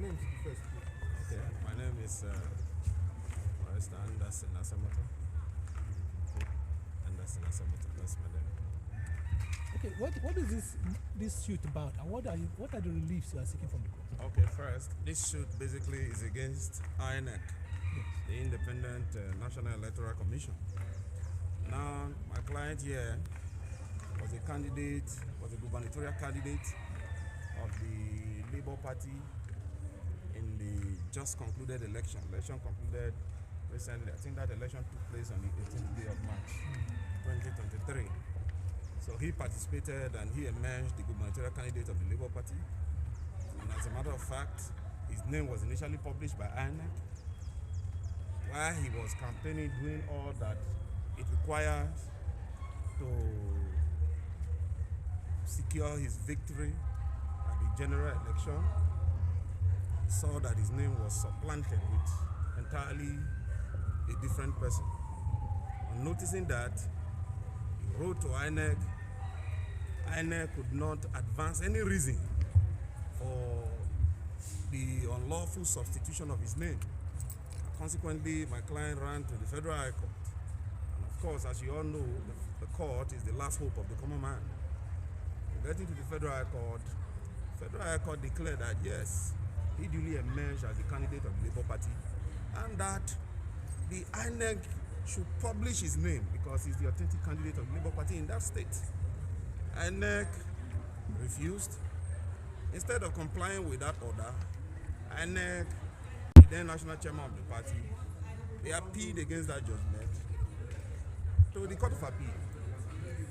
name first, please. Okay, my name is Mr. Anderson Asamoto. Anderson Asamoto, that's my name. Okay, what is this suit about, and what are the reliefs you are seeking from the court? Okay, first, this suit basically is against INEC, the Independent National Electoral Commission. Now, my client here was a gubernatorial candidate of the Labour Party in the just concluded election. Election concluded recently. I think that election took place on the 18th day of March, 2023. So he participated and he emerged the gubernatorial candidate of the Labour Party. And as a matter of fact, his name was initially published by INEC while he was campaigning, doing all that it requires to secure his victory at the general election. He saw that his name was supplanted with entirely a different person. On noticing that, he wrote to INEC. INEC could not advance any reason for the unlawful substitution of his name. Consequently, my client ran to the Federal High Court. And of course, as you all know, the court is the last hope of the common man. Getting to the Federal High Court declared that yes, he duly emerged as the candidate of the Labour Party, and that the INEC should publish his name because he's the authentic candidate of the Labour Party in that state. INEC refused. Instead of complying with that order, INEC, the then national chairman of the party, they appealed against that judgment to the Court of Appeal.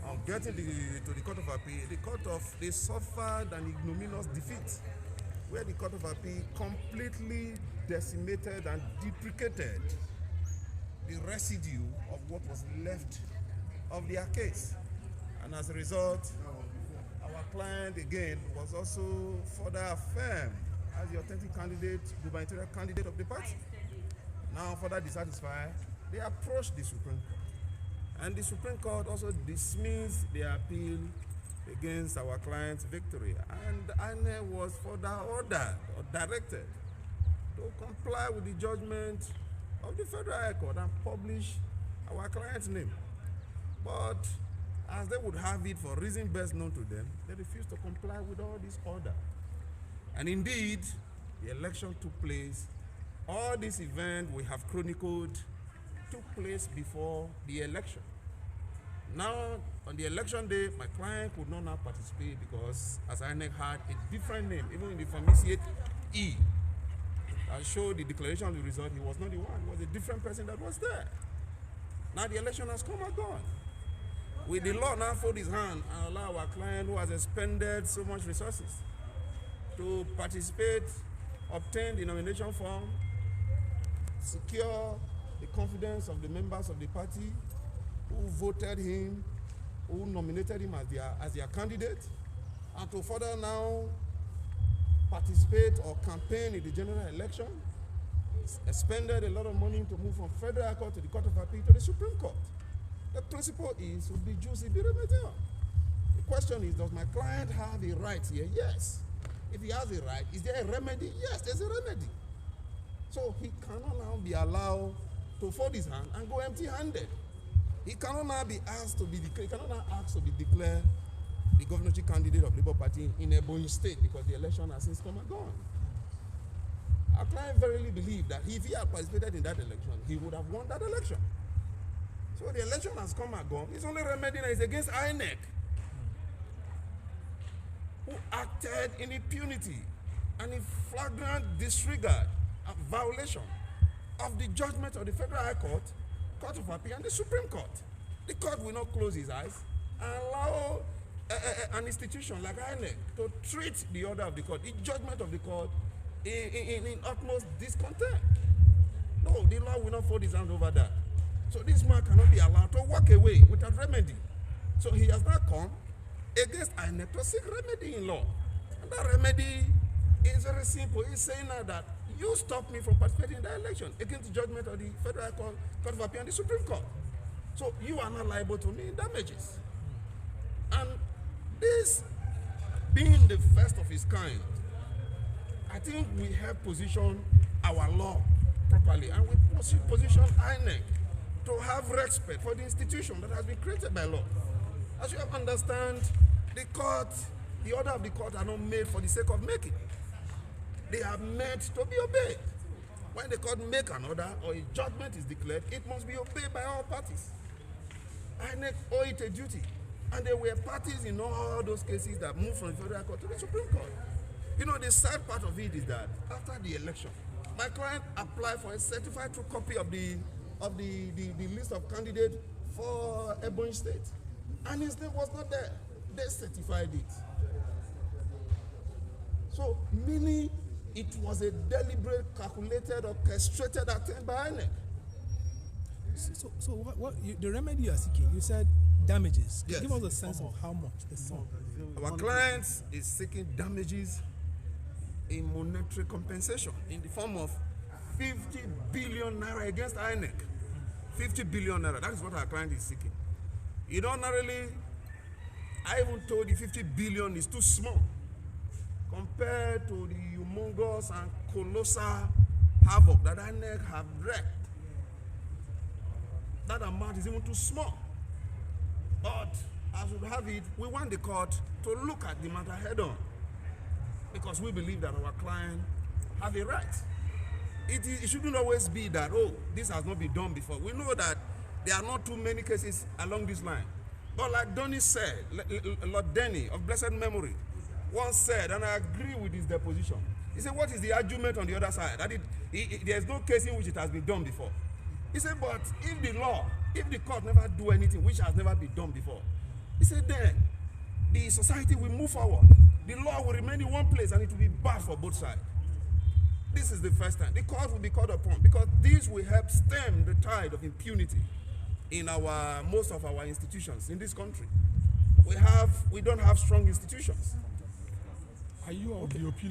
On getting to the Court of Appeal, they suffered an ignominious defeat, where the Court of Appeal completely decimated and deprecated the residue of what was left of their case. And as a result, our client again was also further affirmed as the authentic candidate, gubernatorial candidate of the party. Now, further dissatisfied, they approached the Supreme Court. And the Supreme Court also dismissed the appeal against our client's victory. And INEC was further ordered or directed to comply with the judgment of the Federal High Court and publish our client's name. But as they would have it for reasons best known to them, they refused to comply with all this order. And indeed, the election took place. All this event we have chronicled took place before the election. Now, on the election day, my client could not now participate because, as INEC had a different name, even in the Famiciate E, I showed the declaration of the result, he was not the one, it was a different person that was there. Now the election has come and gone. Will the law now fold his hand and allow our client who has expended so much resources to participate, obtain the nomination form, secure the confidence of the members of the party who voted him, who nominated him as their candidate, and to further now participate or campaign in the general election, expended a lot of money to move from Federal Court to the Court of Appeal to the Supreme Court. The principle is, would be juicy, be remedial. The question is, does my client have a right here? Yes. If he has a right, is there a remedy? Yes, there's a remedy. So he cannot now be allowed to fold his hand and go empty-handed. He cannot now be asked to be declared, he cannot now ask to be declared the governorship candidate of Labour Party in Ebonyi State because the election has since come and gone. Our client verily believed that if he had participated in that election, he would have won that election. So the election has come and gone. His only remedy now is against INEC, who acted in impunity and in flagrant disregard and violation of the judgment of the Federal High Court, Court of Appeal, and the Supreme Court. The court will not close his eyes and allow an institution like INEC to treat the order of the court, the judgment of the court, in utmost discontent. No, the law will not fold his hand over that. So this man cannot be allowed to walk away without remedy. So he has now come against INEC to seek remedy in law. And that remedy is very simple. He's saying now that you stopped me from participating in the election against the judgment of the Federal Court of Appeal and the Supreme Court. So you are not liable to me in damages. And this being the first of its kind, I think we have positioned our law properly, and we position INEC to have respect for the institution that has been created by law. As you have understand, the order of the court are not made for the sake of making. They are meant to be obeyed. When the court make an order or a judgment is declared, it must be obeyed by all parties. INEC owe it a duty. And there were parties in all those cases that moved from the federal court to the Supreme Court. You know, the sad part of it is that after the election, my client applied for a certified true copy of the list of candidates for Ebonyi State. And his name was not there. They certified it. So, meaning it was a deliberate, calculated, orchestrated attempt by INEC. So the remedy you are seeking, you said damages. Yes. Give us a sense of how much the sum. Our client is seeking damages in monetary compensation in the form of 50 billion naira against INEC. 50 billion naira, that is what our client is seeking. You know, narrowly, I even told you 50 billion is too small compared to the humongous and colossal havoc that INEC have wreaked. That amount is even too small. But as we have it, we want the court to look at the matter head on, because we believe that our client have a right. It shouldn't always be that, oh, this has not been done before. We know that there are not too many cases along this line. But like Donny said, Lord Denny of blessed memory once said, and I agree with his deposition, he said, what is the argument on the other side? That there is no case in which it has been done before. He said, but if the court never do anything which has never been done before, he said, then the society will move forward. The law will remain in one place and it will be bad for both sides. This is the first time. The court will be called upon, because this will help stem the tide of impunity in most of our institutions in this country. We don't have strong institutions. Are you of the opinion